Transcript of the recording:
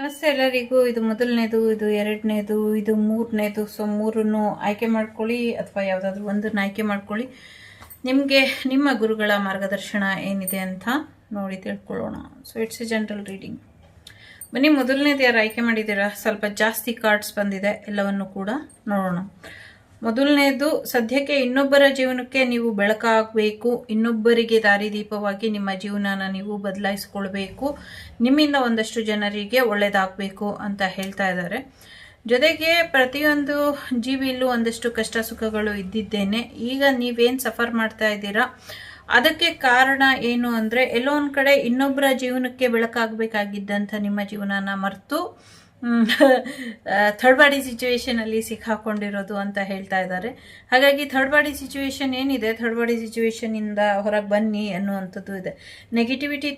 ನಮಸ್ತೆ ಎಲ್ಲರಿಗೂ. ಇದು ಮೊದಲನೇದು, ಇದು ಎರಡನೇದು, ಇದು ಮೂರನೇದು. ಸೊ ಮೂರನ್ನು ಆಯ್ಕೆ ಮಾಡ್ಕೊಳ್ಳಿ ಅಥವಾ ಯಾವುದಾದ್ರೂ ಒಂದನ್ನು ಆಯ್ಕೆ ಮಾಡ್ಕೊಳ್ಳಿ. ನಿಮಗೆ ನಿಮ್ಮ ಗುರುಗಳ ಮಾರ್ಗದರ್ಶನ ಏನಿದೆ ಅಂತ ನೋಡಿ ತಿಳ್ಕೊಳ್ಳೋಣ. So it's A general reading. ಬನ್ನಿ, ಮೊದಲನೇದು ಯಾರು ಆಯ್ಕೆ ಮಾಡಿದ್ದೀರಾ? ಸ್ವಲ್ಪ ಜಾಸ್ತಿ ಕಾರ್ಡ್ಸ್ ಬಂದಿದೆ, ಎಲ್ಲವನ್ನು ಕೂಡ ನೋಡೋಣ. ಮೊದಲನೇದು, ಸದ್ಯಕ್ಕೆ ಇನ್ನೊಬ್ಬರ ಜೀವನಕ್ಕೆ ನೀವು ಬೆಳಕಾಗಬೇಕು, ಇನ್ನೊಬ್ಬರಿಗೆ ದಾರಿದೀಪವಾಗಿ ನಿಮ್ಮ ಜೀವನನ ನೀವು ಬದಲಾಯಿಸ್ಕೊಳ್ಬೇಕು, ನಿಮ್ಮಿಂದ ಒಂದಷ್ಟು ಜನರಿಗೆ ಒಳ್ಳೇದಾಗಬೇಕು ಅಂತ ಹೇಳ್ತಾ ಇದ್ದಾರೆ. ಜೊತೆಗೆ ಪ್ರತಿಯೊಂದು ಜೀವಿಯಲ್ಲೂ ಒಂದಷ್ಟು ಕಷ್ಟ ಸುಖಗಳು ಇದ್ದಿದ್ದೇನೆ. ಈಗ ನೀವೇನು ಸಫರ್ ಮಾಡ್ತಾ ಇದ್ದೀರಾ ಅದಕ್ಕೆ ಕಾರಣ ಏನು ಅಂದರೆ, ಎಲ್ಲೋ ಒಂದು ಕಡೆ ಇನ್ನೊಬ್ಬರ ಜೀವನಕ್ಕೆ ಬೆಳಕಾಗಬೇಕಾಗಿದ್ದಂಥ ನಿಮ್ಮ ಜೀವನನ ಮರೆತು ಥರ್ಡ್ ಪಾರ್ಟಿ ಸಿಚುವೇಶನ್ ಅಲ್ಲಿ ಸಿಕ್ಕಾಕೊಂಡಿರೋದು ಅಂತ ಹೇಳ್ತಾ ಇದ್ದಾರೆ. ಹಾಗಾಗಿ ಥರ್ಡ್ ಪಾರ್ಟಿ ಸಿಚುವೇಶನ್ ಏನಿದೆ, ಥರ್ಡ್ ಪಾರ್ಟಿ ಸಿಚುವೇಶನ್ ಇಂದ ಹೊರಗೆ ಬನ್ನಿ ಅನ್ನುವಂಥದ್ದು ಇದೆ. ನೆಗೆಟಿವಿಟಿ